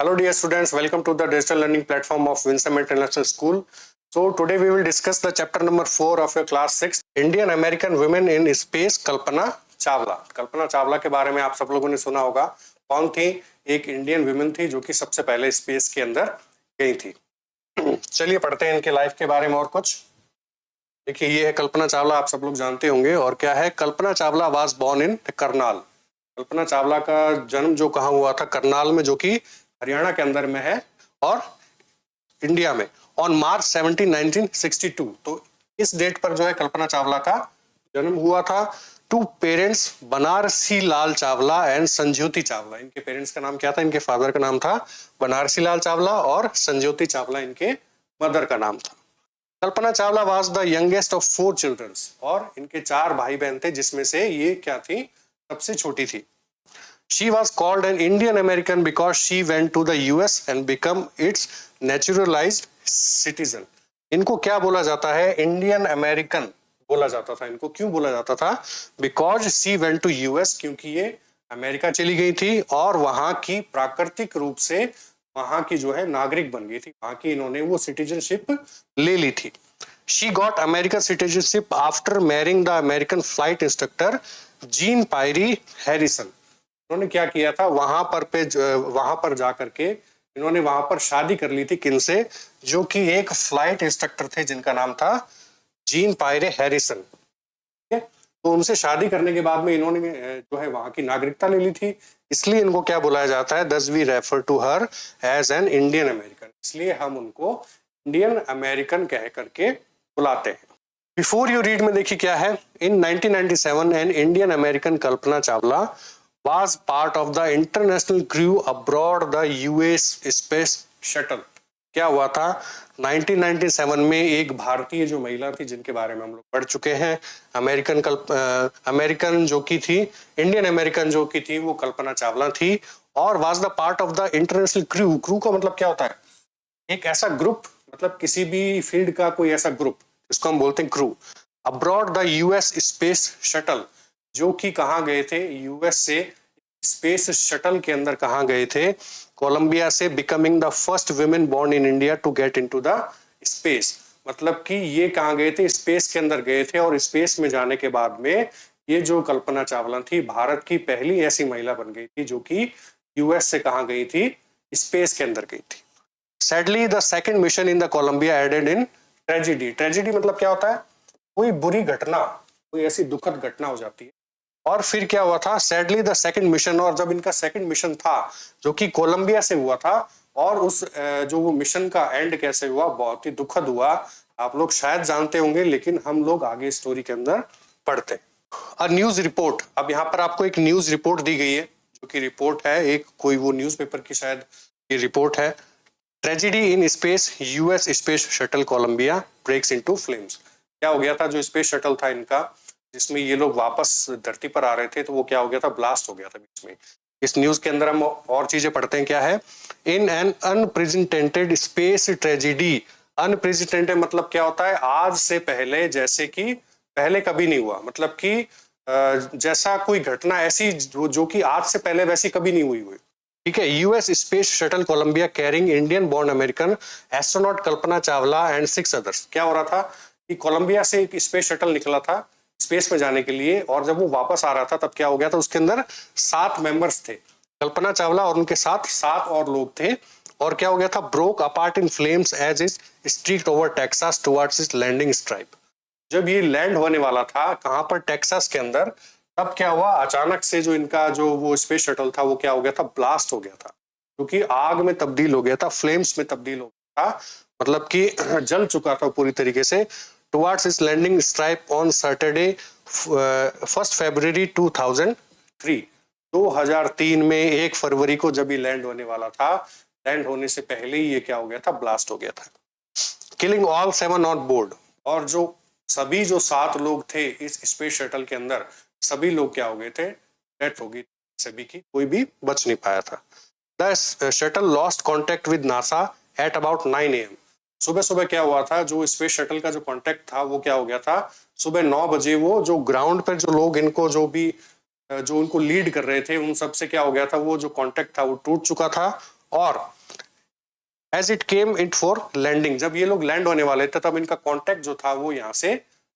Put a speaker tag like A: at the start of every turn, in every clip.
A: Hello dear students, welcome to the digital learning platform of Winsome International School. So today we will discuss the chapter number 4 of your class 6, Indian American Women in Space, Kalpana Chawla. Kalpana Chawla के बारे में आप सब लोगों ने सुना होगा। कौन थी? एक इंडियन वुमेन थी जो कि सबसे पहले स्पेस के अंदर गई थी। चलिए पढ़ते हैं इनके लाइफ के बारे में और कुछ। देखिए ये है कल्पना चावला, आप सब लोग जानते होंगे। और क्या है, Kalpana Chawla was born in Karnal. Kalpana Chawla का जन्म जो कहाँ हुआ था, करनाल में, जो कि हरियाणा के अंदर में है और इंडिया में, ऑन मार्च 17, 1962। तो इस डेट पर जो है कल्पना चावला का जन्म हुआ था। To parents Banarasi Lal Chawla and Sanjyoti Chawla. इनके पेरेंट्स का नाम क्या था? इनके फादर का नाम था बनारसी लाल चावला और संज्योति चावला इनके मदर का नाम था। Kalpana Chawla was the youngest of 4 childrens. और इनके 4 भाई बहन थे, जिसमें से ये क्या थी? सबसे छोटी थी। She was called an Indian American because she went to the US and become its naturalized citizen. इनको क्या बोला जाता है? इंडियन अमेरिकन बोला जाता था। इनको क्यों बोला जाता था? Because she went to US, क्योंकि ये अमेरिका चली गई थी और वहां की प्राकृतिक रूप से वहां की जो है नागरिक बन गई थी। वहां की इन्होंने वो सिटीजनशिप ले ली थी। She got American citizenship after marrying the American flight instructor gene पायरी हैरिसन। उन्होंने क्या किया था? वहां पर जाकर के इन्होंने वहां पर शादी कर ली थी। किनसे? जो कि एक फ्लाइट इंस्ट्रक्टर थे जिनका नाम था जीन पायरे हैरिसन। तो उनसे शादी करने के बाद में इन्होंने जो है वहां की नागरिकता ले ली थी। इसलिए इनको क्या बुलाया जाता है? Thus we refer to her as an Indian American. इसलिए हम उनको इंडियन अमेरिकन कह करके बुलाते हैं। बिफोर यू रीड में देखिए क्या है। इन 1997 N Indian American Kalpana Chawla was part of the international crew aboard the US space shuttle। क्या हुआ था? 1997 में एक भारतीय जो महिला थी, जिनके बारे में हम लोग पढ़ चुके हैं, अमेरिकन जो की थी, इंडियन अमेरिकन जो की थी, वो कल्पना चावला थी। और was the part of the international crew। Crew का मतलब क्या होता है? एक ऐसा ग्रुप, मतलब किसी भी फील्ड का कोई ऐसा ग्रुप, जिसको हम बोलते हैं crew. Abroad the US space shuttle, जो कि कहाँ गए थे? यूएस से स्पेस शटल के अंदर कहाँ गए थे? कोलंबिया से। Becoming the first women born in India to get into the space. मतलब कि ये कहाँ गए थे? स्पेस के अंदर गए थे। और स्पेस में जाने के बाद में ये जो कल्पना चावला थी, भारत की पहली ऐसी महिला बन गई थी जो कि यूएस से कहाँ गई थी? स्पेस के अंदर गई थी। Sadly the second mission in the Columbia ended in tragedy. Tragedy मतलब क्या होता है? कोई बुरी घटना, कोई ऐसी दुखद घटना हो जाती है। और फिर क्या हुआ था? Sadly the second mission. और जब इनका सेकंड मिशन था, जो कि कोलंबिया से हुआ था, और उस जो वो मिशन का एंड कैसे हुआ? बहुत ही दुखद हुआ। आप लोग शायद जानते होंगे, लेकिन हम लोग आगे स्टोरी के अंदर पढ़ते हैं। News report. अब यहाँ पर आपको एक न्यूज रिपोर्ट दी गई है, जो कि रिपोर्ट है एक कोई वो न्यूज़पेपर की शायद ये रिपोर्ट है। Tragedy in space, US space shuttle Columbia breaks into flames. क्या हो गया था? जो स्पेस शटल था इनका, जिसमें ये लोग वापस धरती पर आ रहे थे, तो वो क्या हो गया था? ब्लास्ट हो गया था बीच में। इस न्यूज के अंदर हम और चीजें पढ़ते हैं। क्या है? In an unprecedented space tragedy. Unprecedented मतलब क्या होता है? आज से पहले, जैसे कि पहले कभी नहीं हुआ। मतलब कि जैसा कोई घटना ऐसी जो कि आज से पहले वैसी कभी नहीं हुई। ठीक है। US space shuttle Columbia carrying Indian born American astronaut Kalpana Chawla and 6 others. क्या हो रहा था कि कोलंबिया से एक स्पेस शटल निकला था स्पेस में जाने के लिए, और जब वो वापस आ रहा था तब क्या हो गया था? उसके अंदर 7 मेंबर्स थे। कल्पना चावला और उनके साथ 7 और लोग थे। और क्या हो गया था? Broke apart in flames as is streaked over Texas towards its landing stripe. जब ये लैंड होने वाला था कहां पर? टेक्सास के अंदर। तब क्या हुआ? अचानक से जो इनका जो वो स्पेस शटल था, वो क्या हो गया था? ब्लास्ट हो गया था, क्योंकि आग में तब्दील हो गया था, फ्लेम्स में तब्दील हो गया था। मतलब कि जल चुका था पूरी तरीके से। Towards its landing stripe on Saturday 1 February 2003। 2003 में 1 फरवरी को जब ये लैंड होने वाला था, लैंड होने से पहले ही ये क्या हो गया था? ब्लास्ट हो गया था। Killing all 7 on board. और जो सभी जो 7 लोग थे इस स्पेस शटल के अंदर, सभी लोग क्या हो गए थे? डेथ हो गई सभी की, कोई भी बच नहीं पाया था। The shuttle lost contact with NASA at about 9 AM। सुबह सुबह क्या हुआ था? जो स्पेस शटल का जो कांटेक्ट था, वो क्या हो गया था? सुबह 9 बजे वो जो ग्राउंड पर जो लोग इनको जो उनको लीड कर रहे थे, उन सब से क्या हो गया था? वो जो कांटेक्ट था वो टूट चुका था। और as it came it for landing, जब ये लोग लैंड होने वाले थे तब इनका कॉन्टेक्ट जो था वो यहाँ से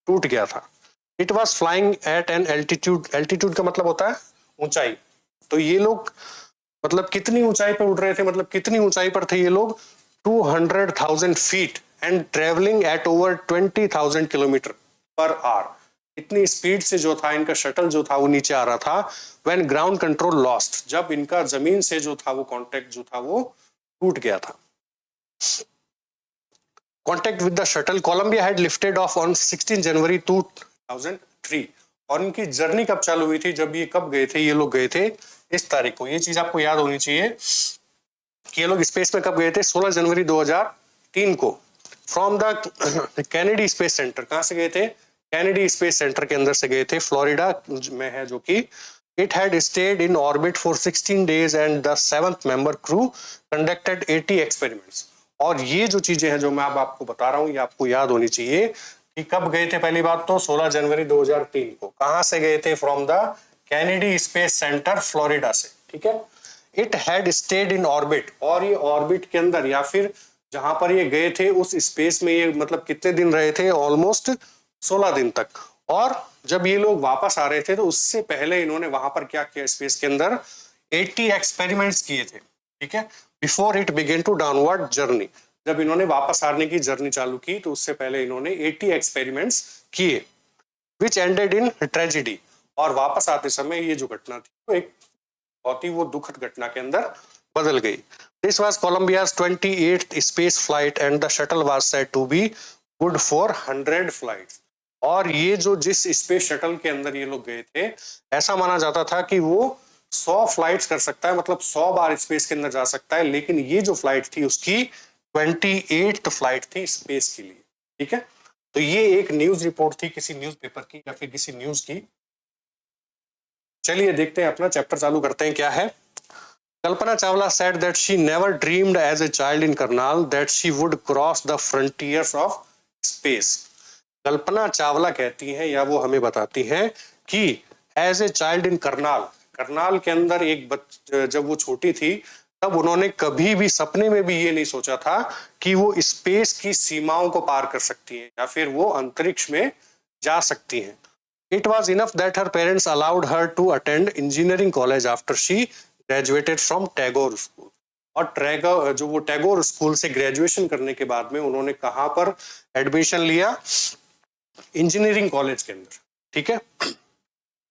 A: टूट गया था। It was flying eight an altitude, altitude का मतलब होता है ऊंचाई, तो ये लोग मतलब कितनी ऊंचाई पर उड़ रहे थे, मतलब कितनी ऊंचाई पर थे ये लोग, 200,000 feet and travelling at over 20,000 kilometre per hour. इतनी स्पीड से जो था इनका शटल जो था वो नीचे आ रहा था। व्हेन ग्राउंड कंट्रोल लॉस्ट, जब इनका जमीन से जो था वो कांटेक्ट जो था वो टूट गया था। Contact with the shuttle, Columbia had lifted off on 16 January 2003। और इनकी जर्नी कब चालू हुई थी, जब ये कब गए थे, ये लोग गए थे इस तारीख को। ये चीज आपको याद होनी चाहिए कि ये लोग स्पेस में कब गए थे, 16 जनवरी 2003 को, from the Kennedy space centre. कहां से गए थे, कैनेडी स्पेस सेंटर के अंदर से गए थे, फ्लोरिडा में है जो कि। It had stayed in orbit for 16 days and the 7th member crew conducted 80 experiments. और ये जो चीजें हैं जो मैं अब आपको बता रहा हूं ये आपको याद होनी चाहिए कि कब गए थे। पहली बात तो 16 जनवरी 2003 को। कहां से गए थे, from the Kennedy space centre Florida से, ठीक है। It had stayed in orbit, और ये ऑर्बिट के अंदर या फिर जहां पर ये गए थे उस स्पेस में ये मतलब कितने दिन रहे थे, ऑलमोस्ट 16 दिन तक। और जब ये लोग वापस आ रहे थे तो उससे पहले इन्होंने वहां पर क्या किया, स्पेस के अंदर 80 एक्सपेरिमेंट्स किए थे, ठीक है, before it began to downward journey. जब इन्होंने वापस आने की जर्नी चालू की तो उससे पहले इन्होंने 80 एक्सपेरिमेंट्स किए, विच एंडेड इन ट्रेजेडी। और वापस आते समय ये जो घटना थी वो एक बहुत ही वो दुखद घटना के अंदर बदल गई। This was Columbia's 28th space flight and the shuttle was said to be good for 100 flights. और ये जो जिस स्पेस शटल के अंदर ये लोग गए थे, ऐसा माना जाता था कि वो 100 फ्लाइट्स कर सकता है, मतलब 100 बार स्पेस के अंदर जा सकता है। लेकिन ये जो फ्लाइट थी उसकी 28th फ्लाइट थी स्पेस के लिए, ठीक है। तो ये एक न्यूज रिपोर्ट थी किसी न्यूज़पेपर की या फिर किसी न्यूज की। चलिए देखते हैं, अपना चैप्टर चालू करते हैं। क्या है, Kalpana Chawla said that she never dreamed as a child in Karnal that she would cross the frontiers of space। Kalpana Chawla कहती हैं या वो हमें बताती हैं कि as a child in Karnal, Karnal के अंदर एक जब वो छोटी थी तब उन्होंने कभी भी सपने में भी ये नहीं सोचा था कि वो स्पेस की सीमाओं को पार कर सकती हैं या फिर वो अंतरिक्ष में जा सकती हैं। It was enough that her parents allowed her to attend engineering college after she graduated from Tagore School। और टैगोर जो वो टैगोर स्कूल से ग्रेजुएशन करने के बाद में उन्होंने कहां पर एडमिशन लिया, इंजीनियरिंग कॉलेज के अंदर, ठीक है।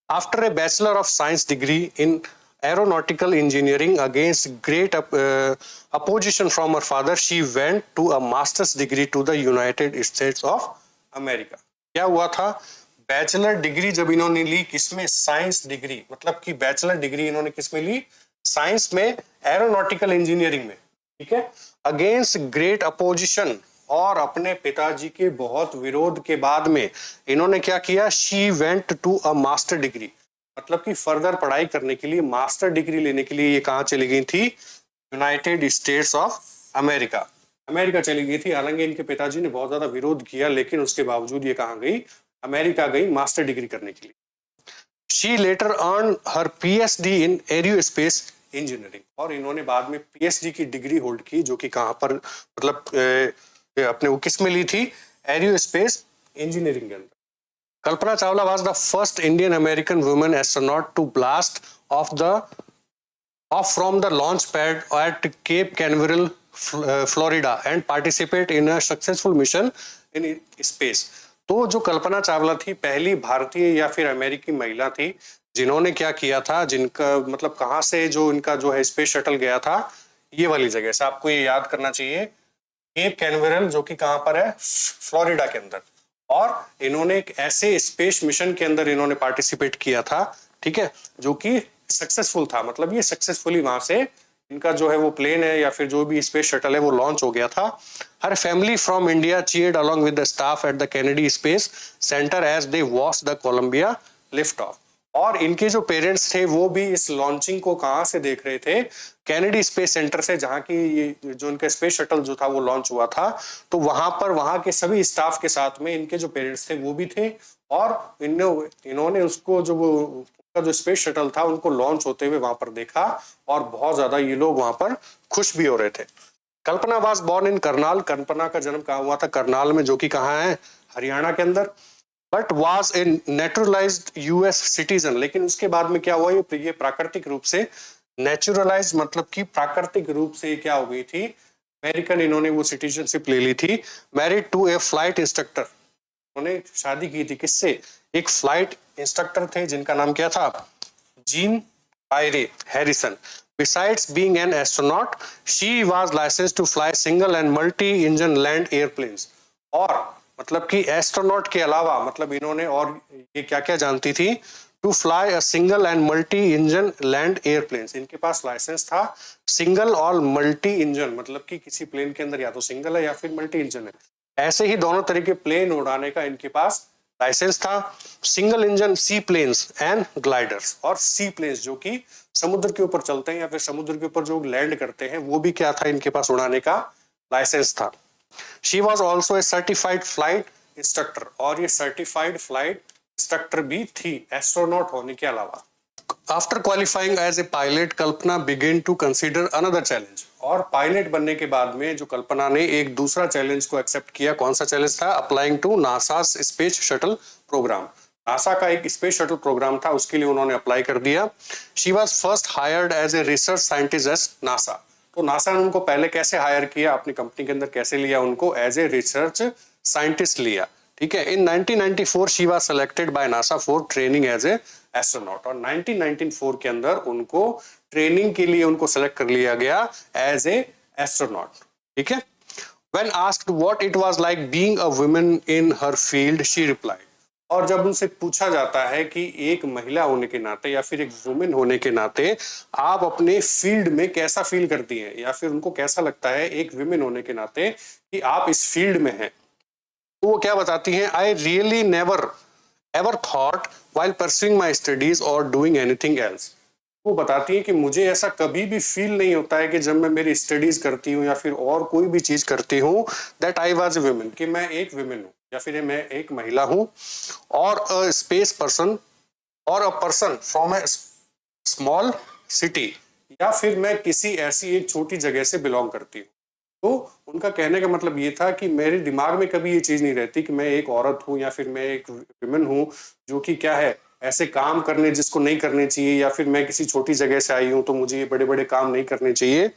A: After a bachelor of science degree in aeronautical engineering against great opposition from her father, she went to a masters degree to the United States of America. क्या हुआ था, बैचलर डिग्री जब इन्होंने ली किसमें, साइंस डिग्री, मतलब कि bachelor degree इन्होंने किसमें ली, साइंस में, एरोनॉटिकल इंजीनियरिंग में, ठीक है। अगेंस्ट ग्रेट अपोजिशन, और अपने पिताजी के बहुत विरोध के बाद में इन्होंने क्या किया, she went to a master degree, मतलब कि फर्दर पढ़ाई करने के लिए, मास्टर डिग्री लेने के लिए ये कहां चली गई थी, United States of America, America चली गई थी। हालांकि इनके पिताजी ने बहुत ज्यादा विरोध किया लेकिन उसके बावजूद ये कहां गई, अमेरिका गई मास्टर डिग्री करने के लिए। She later earn her PhD in aerospace engineering, और इन्होंने बाद में पीएचडी की डिग्री होल्ड की, जो कि कहां पर मतलब अपने वो किस में ली थी, एरोस्पेस इंजीनियरिंग के अंदर। Kalpana Chawla was the first Indian American women astronaut to blast off from the launch pad at Cape Canaveral Florida and participate in a successful mission in space. तो जो कल्पना चावला थी पहली भारतीय या फिर अमेरिकी महिला थी जिन्होंने क्या किया था, जिनका मतलब कहां से जो इनका जो है स्पेस शटल गया था, ये वाली जगह से आपको ये याद करना चाहिए, केप कैनवेरल, जो कि कहां पर है, फ्लोरिडा के अंदर। और इन्होंने एक ऐसे स्पेस मिशन के अंदर इन्होंने पार्टिसिपेट किया था, ठीक है, जो कि सक्सेसफुल था, मतलब ये सक्सेसफुली वहां से इनका जो है वो प्लेन है या फिर जो भी स्पेस शटल है वो लॉन्च हो गया था। Her family from India cheered along with the staff at the Kennedy space center as they watch the Columbia lift off. और इनके जो पेरेंट्स थे वो भी इस लॉन्चिंग को कहां से देख रहे थे, कैनेडी स्पेस सेंटर से, जहां की ये जो इनका स्पेस शटल जो था वो लॉन्च हुआ था। तो वहां पर वहां के सभी स्टाफ के साथ में इनके जो पेरेंट्स थे वो भी थे, और इन्होंने उसको जो वो का जो स्पेस शटल था उनको लॉन्च होते हुए वहां पर देखा और बहुत ज्यादा ये लोग वहां पर खुश भी हो रहे थे। कल्पना वाज बॉर्न इन करनाल। कल्पना का जन्म कहाँ हुआ था? करनाल में, जो कि कहाँ है? हरियाणा के अंदर। But was a naturalised US citizen. लेकिन उसके बाद में क्या हुआ, ये प्राकृतिक रूप से नेचुरलाइज मतलब कि प्राकृतिक रूप से क्या हो गई थी, अमेरिकन इन्होंने वो सिटीजनशिप ले ली थी। Married to a flight instructor. उन्होंने शादी की थी किससे? एक फ्लाइट इंस्ट्रक्टर थे जिनका नाम क्या था? Gene Pierre Harrison. Besides being an astronaut, she was licensed to fly single and multi-engine land airplanes. और मतलब कि एस्ट्रोनॉट के अलावा मतलब इन्होंने और ये क्या क्या जानती थी? To fly a single and multi engine land airplanes. इनके पास लाइसेंस था सिंगल और मल्टी इंजन, मतलब कि किसी प्लेन के अंदर या तो सिंगल है या फिर मल्टी इंजन है, ऐसे ही दोनों तरीके प्लेन उड़ाने का इनके पास लाइसेंस था। Single engine sea planes and gliders, और सी प्लेन्स जो कि समुद्र के ऊपर चलते हैं या फिर समुद्र के ऊपर जो लैंड करते हैं, वो भी क्या था? इनके पास उड़ाने का लाइसेंस था। She was also a certified flight instructor, और ये सर्टिफाइड फ्लाइट इंस्ट्रक्टर भी थी एस्ट्रोनॉट होने के अलावा। After qualifying as a pilot, Kalpana begin to consider another challenge. और पायलट बनने के बाद में जो कल्पना ने एक दूसरा चैलेंज को एक्सेप्ट किया। कौन सा चैलेंज था? Applying to NASA space shuttle program. NASA का एक स्पेस शटल प्रोग्राम था, उसके लिए उन्होंने अप्लाई कर दिया। She was first hired as a research scientist at NASA. तो नासा ने उनको पहले कैसे हायर किया, अपनी कंपनी के अंदर कैसे लिया उनको? एज ए रिसर्च साइंटिस्ट लिया, ठीक है। In 1994 she was selected by NASA for training as a astronaut, और 1994 के अंदर उनको ट्रेनिंग के लिए उनको सेलेक्ट कर लिया गया एज ए एस्ट्रोनॉट, ठीक है। When asked what it was like being a woman in her field, she replied। और जब उनसे पूछा जाता है कि एक महिला होने के नाते या फिर एक वुमेन होने के नाते आप अपने फील्ड में कैसा फील करती हैं, या फिर उनको कैसा लगता है एक वुमेन होने के नाते कि आप इस फील्ड में हैं, तो वो क्या बताती हैं? I really never ever thought while pursuing my studies और डूइंग एनीथिंग एल्स। वो बताती है कि मुझे ऐसा कभी भी फील नहीं होता है कि जब मैं मेरी स्टडीज करती हूँ या फिर और कोई भी चीज करती हूँ, that I was a women, कि मैं एक वुमेन हूँ या फिर मैं एक महिला हूँ, और अ स्पेस पर्सन, और a person from A small city, या फिर मैं किसी ऐसी एक छोटी जगह से बिलोंग करती हूँ। तो उनका कहने का मतलब ये था कि मेरे दिमाग में कभी ये चीज नहीं रहती कि मैं एक औरत हूँ या फिर मैं एक वुमेन हूँ जो कि क्या है, ऐसे काम करने जिसको नहीं करने चाहिए, या फिर मैं किसी छोटी जगह से आई हूँ तो मुझे ये बड़े बड़े काम नहीं करने चाहिए,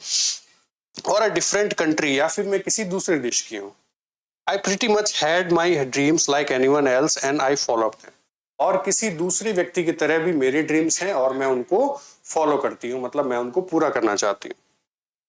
A: और अ डिफरेंट कंट्री, या फिर मैं किसी दूसरे देश की हूँ। I pretty much had my dreams like anyone else and I follow them. और किसी दूसरे व्यक्ति की तरह भी मेरे ड्रीम्स हैं और मैं उनको फॉलो करती हूँ, मतलब मैं उनको पूरा करना चाहती हूँ।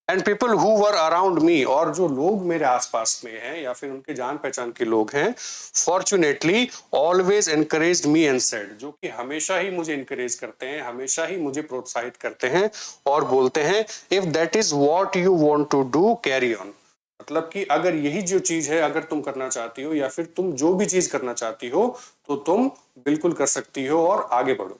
A: And people who were around me, और जो लोग मेरे आसपास में हैं या फिर उनके जान पहचान के लोग हैं, fortunately always encouraged me and said, जो कि हमेशा ही मुझे इनकरेज करते हैं, हमेशा ही मुझे प्रोत्साहित करते हैं और बोलते हैं if that is what you want to do carry on. मतलब कि अगर यही जो चीज है अगर तुम करना चाहती हो, या फिर तुम जो भी चीज करना चाहती हो, तो तुम बिल्कुल कर सकती हो और आगे बढ़ो,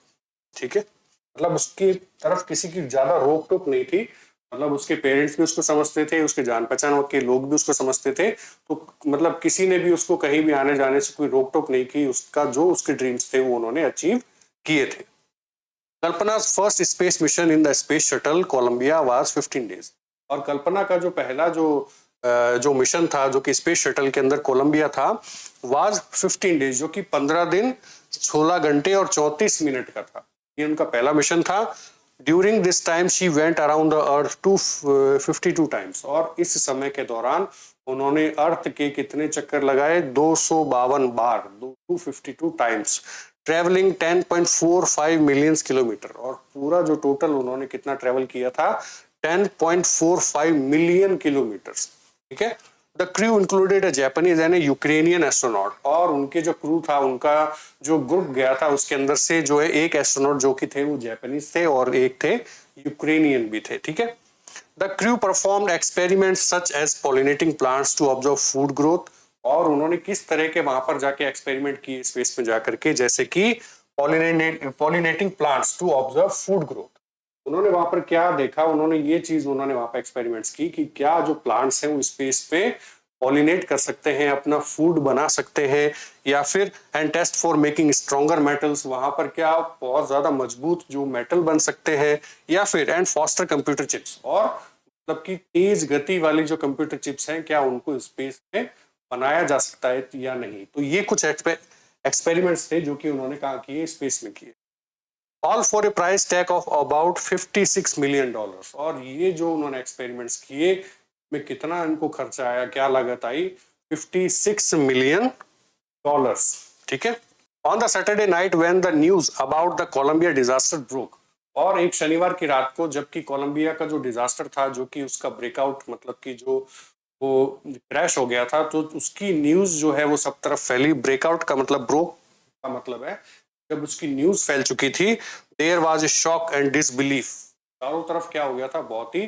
A: ठीक है। मतलब उसकी तरफ किसी की ज्यादा रोक टोक नहीं थी, मतलब उसके पेरेंट्स भी उसको समझते थे, उसके जान पहचान के लोग भी उसको समझते थे, तो मतलब किसी ने भी उसको कहीं भी आने जाने से कोई रोक टोक नहीं की। उसका जो उसके ड्रीम्स थे वो उन्होंने अचीव किए थे। Kalpana's first space mission in the space shuttle Columbia was 15 days. और कल्पना का जो पहला जो मिशन था जो कि स्पेस शटल के अंदर कोलंबिया था, वाज 15 डेज, जो कि 15 दिन 16 घंटे और 34 मिनट का था। ये उनका पहला मिशन था। During this time she went around the earth 252 times, और इस समय के दौरान उन्होंने अर्थ के कितने चक्कर लगाए? 252 बार, 252 टाइम्स, ट्रेवलिंग 10.45 मिलियन किलोमीटर, और पूरा जो टोटल उन्होंने कितना ट्रेवल किया था? 10.45 मिलियन किलोमीटर, ठीक है। The crew included a Japanese and Ukrainian astronaut, और उनके जो क्रू था, उनका जो ग्रुप गया था उसके अंदर से जो है एक एस्ट्रोनॉट जो कि थे वो जापानीज थे और एक थे यूक्रेनियन भी थे, ठीक है। The crew performed experiments such as pollinating plants to observe food growth, और उन्होंने किस तरह के वहां पर जाके एक्सपेरिमेंट किए स्पेस में जाकर के, जैसे कि pollinating plants to observe food growth. उन्होंने वहां पर क्या देखा? उन्होंने ये चीज उन्होंने वहां पर एक्सपेरिमेंट्स की कि क्या जो प्लांट्स हैं वो स्पेस पे पॉलिनेट कर सकते हैं, अपना फूड बना सकते हैं, या फिर and test for making stronger metals, वहां पर क्या बहुत ज्यादा मजबूत जो मेटल बन सकते हैं, या फिर एंड फॉस्टर कंप्यूटर चिप्स, और मतलब कि तेज गति वाली जो कंप्यूटर चिप्स हैं क्या उनको स्पेस में बनाया जा सकता है या नहीं। तो ये कुछ एक्सपेरिमेंट्स थे जो कि उन्होंने कहा किए, स्पेस में किए, all for a price tag of about $56 million. और ये जो उन्होंने एक्सपेरिमेंट्स किए में कितना इनको खर्चा आया, क्या लागत आई, $56 मिलियन। ठीक है। On the Saturday night when the news about the Columbia disaster broke, और एक शनिवार की रात को जबकि कोलंबिया का जो डिजास्टर था, जो कि उसका ब्रेकआउट मतलब कि जो वो क्रैश हो गया था, तो उसकी न्यूज जो है वो सब तरफ फैली। ब्रेकआउट का मतलब, ब्रोक का मतलब है जब उसकी न्यूज फैल चुकी थी, there was a shock and disbelief, चारों तरफ क्या हो गया था, बहुत ही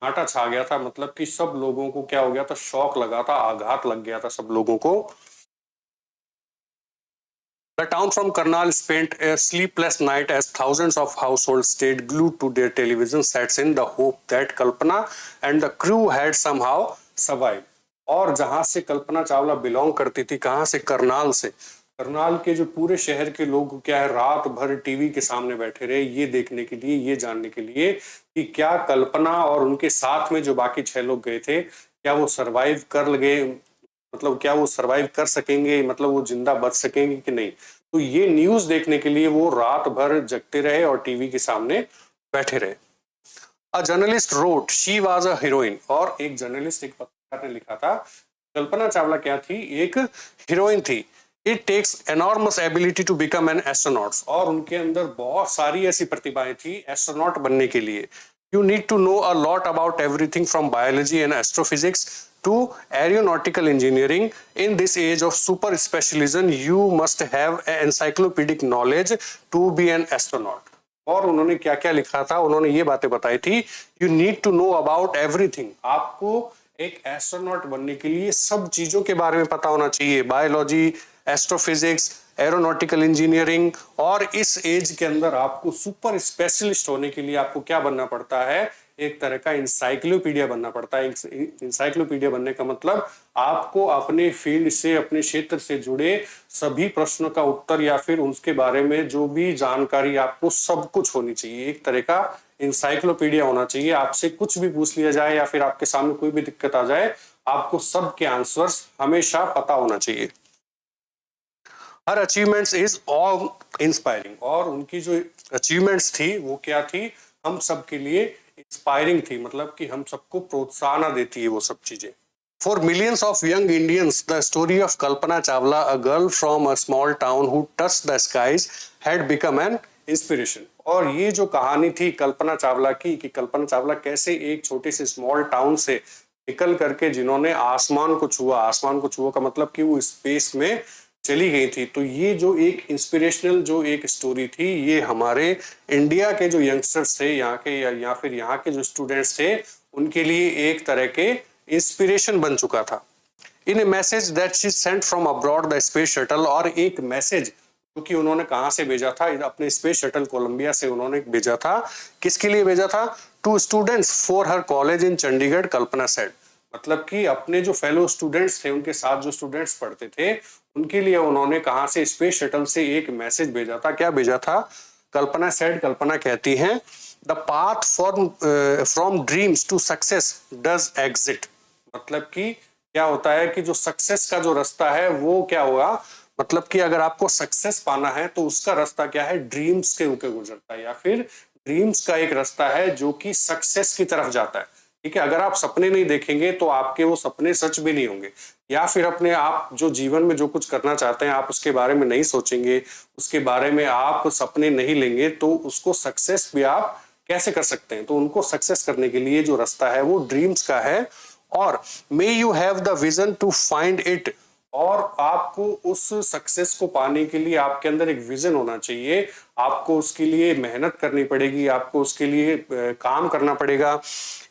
A: घाटा छा गया था, मतलब कि सब लोगों को क्या हो गया था, शॉक लगा था, आघात लग गया था सब लोगों को। The town from Karnal spent a sleepless night as thousands of households stayed glued to their television sets in the hope that Kalpana and the crew had somehow survived। और जहां से कल्पना चावला बिलोंग करती थी, कहां से, करनाल से, करनाल के जो पूरे शहर के लोग क्या है, रात भर टीवी के सामने बैठे रहे, ये देखने के लिए, ये जानने के लिए कि क्या कल्पना और उनके साथ में जो बाकी 6 लोग गए थे, क्या वो सरवाइव कर गए, मतलब क्या वो सरवाइव कर सकेंगे, मतलब वो जिंदा बच सकेंगे कि नहीं। तो ये न्यूज देखने के लिए वो रात भर जगते रहे और टीवी के सामने बैठे रहे। A journalist wrote she was a heroine, और एक जर्नलिस्ट, एक पत्रकार ने लिखा था, कल्पना चावला क्या थी, एक हीरोइन थी। It takes enormous ability to become an astronaut, और उनके अंदर बहुत सारी ऐसी प्रतिभाएं थी एस्ट्रोनॉट बनने के लिए। You need to know a lot about everything from biology and astrophysics to aeronautical engineering. In this age of super specialism, you must have encyclopedic knowledge to be an astronaut। और उन्होंने क्या क्या लिखा था, उन्होंने ये बातें बताई थी, you need to know about everything, आपको एक एस्ट्रोनॉट बनने के लिए सब चीजों के बारे में पता होना चाहिए, बायोलॉजी, एस्ट्रोफिजिक्स, एरोनॉटिकल इंजीनियरिंग। और इस एज के अंदर आपको सुपर स्पेशलिस्ट होने के लिए आपको क्या बनना पड़ता है, एक तरह का इंसाइक्लोपीडिया बनना पड़ता है। इंसाइक्लोपीडिया बनने का मतलब आपको अपने फील्ड से, अपने क्षेत्र से जुड़े सभी प्रश्नों का उत्तर, या फिर उसके बारे में जो भी जानकारी आपको सब कुछ होनी चाहिए, एक तरह का इंसाइक्लोपीडिया होना चाहिए। आपसे कुछ भी पूछ लिया जाए या फिर आपके सामने कोई भी दिक्कत आ जाए, आपको सब के आंसर्स हमेशा पता होना चाहिए। हर अचीवमेंट्स इज ऑल इंस्पायरिंग, और उनकी जो अचीवमेंट्स थी वो क्या थी, हम सब के लिए इंस्पायरिंग थी, मतलब कि हम सबको प्रोत्साहन देती है वो सब चीजें। For millions of young Indians the story of Kalpana Chawla, a girl from a small town who touched the skies, had become an inspiration. और ये जो कहानी थी कल्पना चावला की, कि कल्पना चावला कैसे एक छोटे से स्मॉल टाउन से निकल करके जिन्होंने आसमान को छुआ, आसमान को छुआ का मतलब कि वो स्पेस में चली गई थी। तो ये जो एक इंस्पिरेशनल जो एक स्टोरी थी, ये हमारे इंडिया के जो यंगस्टर्स थे, यहाँ के या फिर यहाँ के जो स्टूडेंट्स थे, उनके लिए एक तरह के इंस्पिरेशन बन चुका था। In a message that she sent from abroad the space shuttle, और एक मैसेज क्योंकि उन्होंने कहाँ से भेजा था, अपने स्पेस शटल कोलंबिया से उन्होंने भेजा था। किसके लिए भेजा था, to students for her college in Chandigarh, Kalpana said. मतलब कि अपने जो फेलो स्टूडेंट्स थे, उनके साथ जो स्टूडेंट्स पढ़ते थे, उनके लिए उन्होंने कहा से, स्पेस शटल से एक मैसेज भेजा था। क्या भेजा था, कल्पना सेड, कल्पना कहती हैं, the path from dreams to success does exist. मतलब कि क्या होता है कि जो सक्सेस का जो रास्ता है वो क्या होगा, मतलब कि अगर आपको सक्सेस पाना है तो उसका रास्ता क्या है, ड्रीम्स के ऊपर गुजरता है, या फिर ड्रीम्स का एक रास्ता है जो कि सक्सेस की तरफ जाता है। ठीक है, अगर आप सपने नहीं देखेंगे तो आपके वो सपने सच भी नहीं होंगे, या फिर अपने आप जो जीवन में जो कुछ करना चाहते हैं आप उसके बारे में नहीं सोचेंगे, उसके बारे में आप सपने नहीं लेंगे, तो उसको सक्सेस भी आप कैसे कर सकते हैं। तो उनको सक्सेस करने के लिए जो रास्ता है वो ड्रीम्स का है। और may you have the vision to find it, और आपको उस सक्सेस को पाने के लिए आपके अंदर एक विजन होना चाहिए, आपको उसके लिए मेहनत करनी पड़ेगी, आपको उसके लिए काम करना पड़ेगा,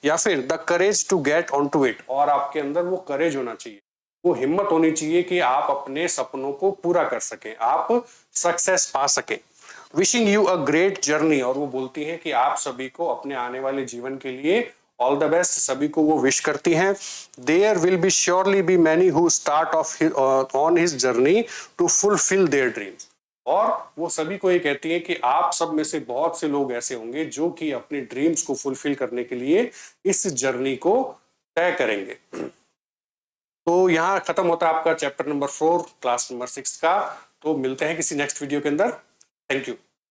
A: या फिर the courage to get on to it, और आपके अंदर वो करेज होना चाहिए, वो हिम्मत होनी चाहिए कि आप अपने सपनों को पूरा कर सकें, आप सक्सेस पा सकें। Wishing you a great journey, और वो बोलती है कि आप सभी को अपने आने वाले जीवन के लिए ऑल द बेस्ट, सभी को वो विश करती हैं। There will be surely be many who start off on his journey to fulfil their dreams. और वो सभी को ये कहती है कि आप सब में से बहुत से लोग ऐसे होंगे जो कि अपने ड्रीम्स को फुलफिल करने के लिए इस जर्नी को तय करेंगे। तो यहाँ खत्म होता है आपका चैप्टर नंबर 4 क्लास नंबर 6 का। तो मिलते हैं किसी नेक्स्ट वीडियो के अंदर। Thank you.